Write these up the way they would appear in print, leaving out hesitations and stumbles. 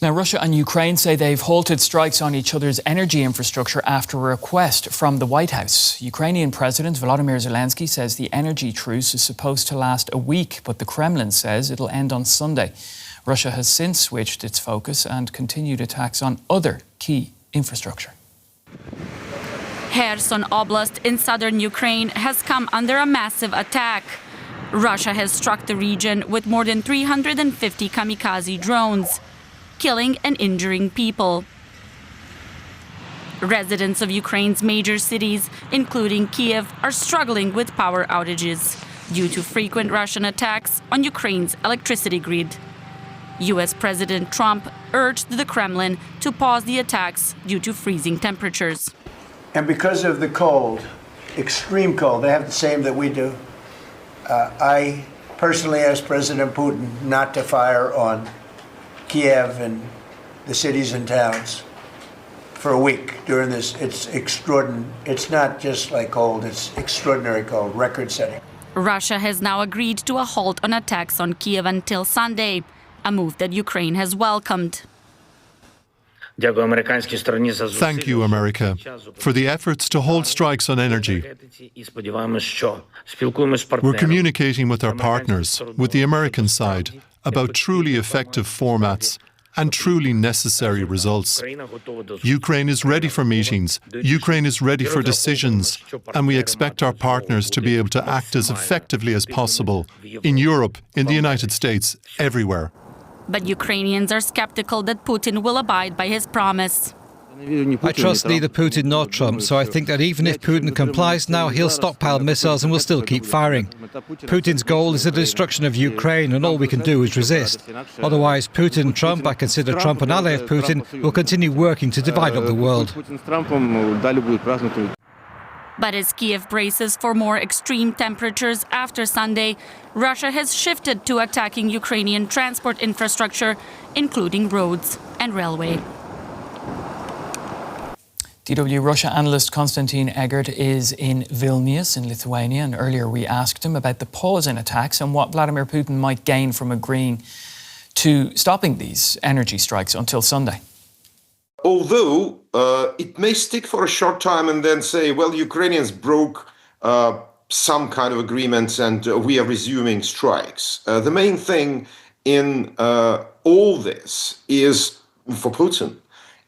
Now, Russia and Ukraine say they've halted strikes on each other's energy infrastructure after a request from the White House. Ukrainian President Volodymr Zelenksyy says the energy truce is supposed to last a week, but the Kremlin says it'll end on Sunday. Russia has since switched its focus and continued attacks on other key infrastructure. Kherson Oblast in southern Ukraine has come under a massive attack. Russia has struck the region with more than 350 kamikaze drones, killing and injuring people. Residents of Ukraine's major cities, including Kiev, are struggling with power outages due to frequent Russian attacks on Ukraine's electricity grid. US President Trump urged the Kremlin to pause the attacks due to freezing temperatures. And because of the cold, extreme cold, they have the same that we do. I personally asked President Putin not to fire on Kiev and the cities and towns for a week during this. It's extraordinary. It's not just like cold, it's extraordinary cold, record-setting. Russia has now agreed to a halt on attacks on Kiev until Sunday, a move that Ukraine has welcomed. Thank you, America, for the efforts to hold strikes on energy. We're communicating with our partners, with the American side, about truly effective formats and truly necessary results. Ukraine is ready for meetings, Ukraine is ready for decisions, and we expect our partners to be able to act as effectively as possible in Europe, in the United States, everywhere. But Ukrainians are skeptical that Putin will abide by his promise. I trust neither Putin nor Trump, so I think that even if Putin complies now, he'll stockpile missiles and will still keep firing. Putin's goal is the destruction of Ukraine, and all we can do is resist. Otherwise, Putin and Trump, I consider Trump an ally of Putin, will continue working to divide up the world. But as Kiev braces for more extreme temperatures after Sunday, Russia has shifted to attacking Ukrainian transport infrastructure, including roads and railway. DW Russia analyst Konstantin Eggert is in Vilnius in Lithuania, and earlier we asked him about the pause in attacks and what Vladimir Putin might gain from agreeing to stopping these energy strikes until Sunday. Although it may stick for a short time and then say, well, Ukrainians broke some kind of agreements and we are resuming strikes. The main thing in all this is, for Putin,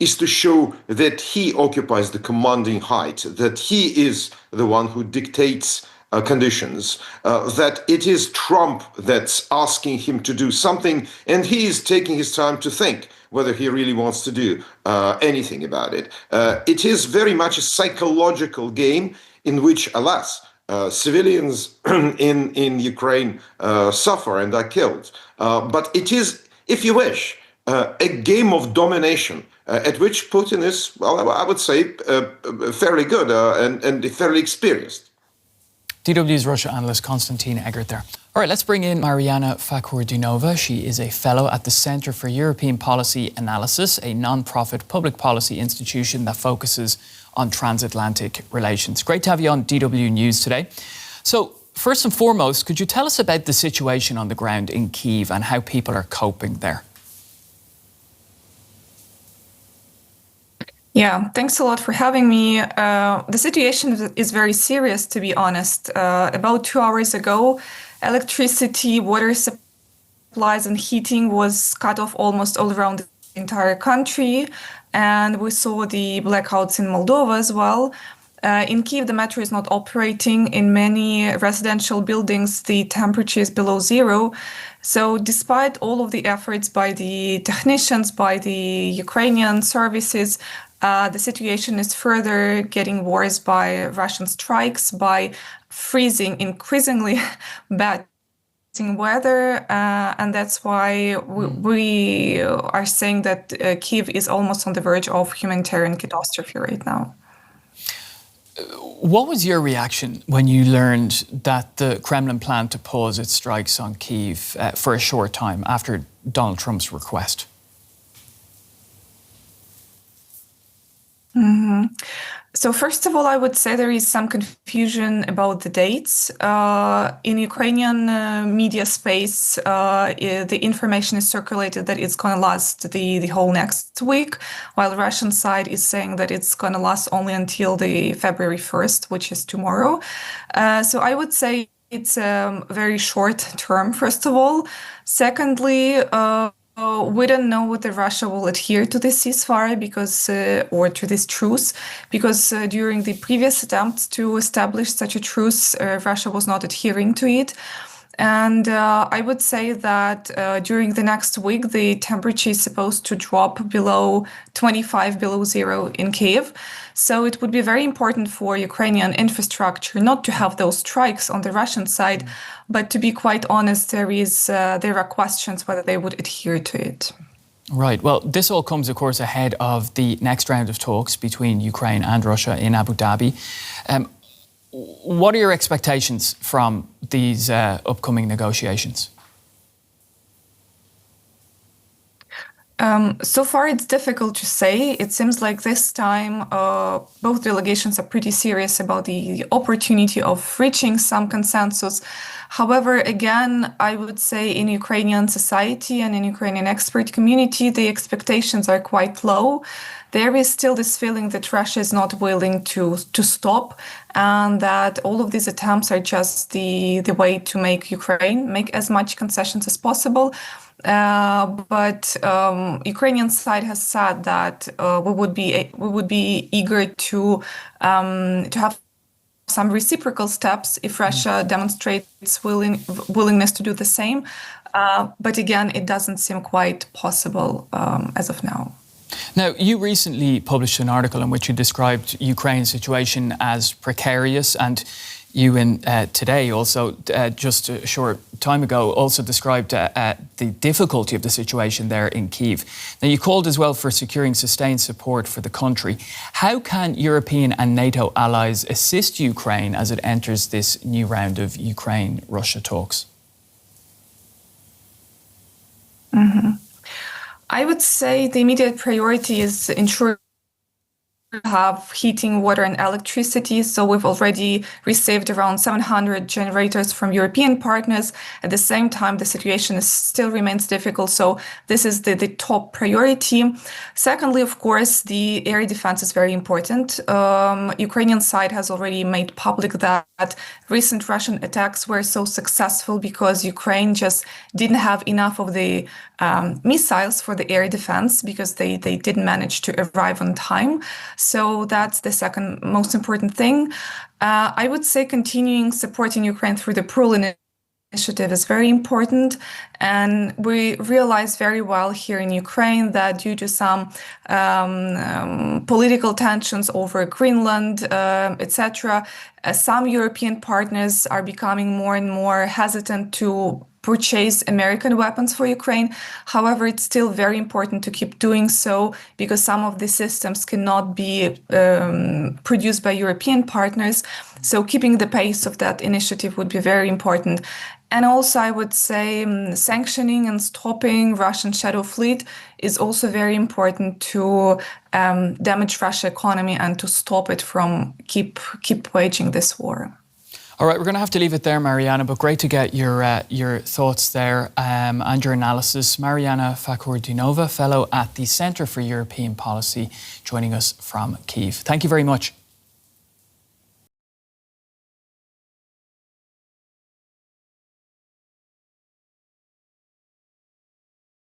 is to show that he occupies the commanding height, that he is the one who dictates conditions, that it is Trump that's asking him to do something, and he is taking his time to think whether he really wants to do anything about it. It is very much a psychological game in which, alas, civilians in Ukraine suffer and are killed. But it is, if you wish, a game of domination at which Putin is, well, I would say, fairly good and fairly experienced. DW's Russia analyst Konstantin Eggert there. All right, let's bring in Marianna Fakhurdinova. She is a fellow at the Centre for European Policy Analysis, a non-profit public policy institution that focuses on transatlantic relations. Great to have you on DW News today. So, first and foremost, could you tell us about the situation on the ground in Kyiv and how people are coping there? Yeah, thanks a lot for having me. The situation is very serious, to be honest. About 2 hours ago, electricity, water supplies and heating was cut off almost all around the entire country. And we saw the blackouts in Moldova as well. In Kyiv, the metro is not operating. In many residential buildings, the temperature is below zero. So despite all of the efforts by the technicians, by the Ukrainian services, the situation is further getting worse by Russian strikes, by freezing, increasingly bad weather. And that's why we are saying that Kyiv is almost on the verge of humanitarian catastrophe right now. What was your reaction when you learned that the Kremlin planned to pause its strikes on Kyiv for a short time after Donald Trump's request? So first of all, I would say there is some confusion about the dates. In Ukrainian media space, the information is circulated that it's going to last the whole next week, while the Russian side is saying that it's going to last only until the February 1st, which is tomorrow. So I would say it's a very short term, first of all. Secondly, we don't know whether Russia will adhere to this ceasefire or to this truce, because during the previous attempts to establish such a truce, Russia was not adhering to it. And I would say that during the next week, the temperature is supposed to drop below 25 below zero in Kyiv. So it would be very important for Ukrainian infrastructure not to have those strikes on the Russian side, but to be quite honest, there are questions whether they would adhere to it. Right. Well, this all comes, of course, ahead of the next round of talks between Ukraine and Russia in Abu Dhabi. What are your expectations from these upcoming negotiations? So far, it's difficult to say. It seems like this time both delegations are pretty serious about the opportunity of reaching some consensus. However, again, I would say in Ukrainian society and in Ukrainian expert community, the expectations are quite low. There is still this feeling that Russia is not willing to stop, and that all of these attempts are just the way to make Ukraine make as much concessions as possible. But Ukrainian side has said that we would be eager to have some reciprocal steps if Russia demonstrates willingness to do the same. But again, it doesn't seem quite possible as of now. Now, you recently published an article in which you described Ukraine's situation as precarious, and you today also, just a short time ago, also described the difficulty of the situation there in Kyiv. Now, you called as well for securing sustained support for the country. How can European and NATO allies assist Ukraine as it enters this new round of Ukraine-Russia talks? I would say the immediate priority is ensuring have heating, water and electricity. So we've already received around 700 generators from European partners. At the same time, the situation still remains difficult. So this is the top priority. Secondly, of course, the air defense is very important. Ukrainian side has already made public that recent Russian attacks were so successful because Ukraine just didn't have enough of the missiles for the air defense because they didn't manage to arrive on time. So that's the second most important thing. I would say continuing supporting Ukraine through the Prul initiative is very important. And we realize very well here in Ukraine that due to some political tensions over Greenland, etc., some European partners are becoming more and more hesitant to purchase American weapons for Ukraine. However, it's still very important to keep doing so because some of the systems cannot be produced by European partners. So keeping the pace of that initiative would be very important. And also, I would say sanctioning and stopping Russian shadow fleet is also very important to damage Russia's economy and to stop it from keep waging this war. All right, we're going to have to leave it there, Marianna, but great to get your thoughts there and your analysis. Marianna Fakhurdinova, fellow at the Centre for European Policy, joining us from Kyiv. Thank you very much.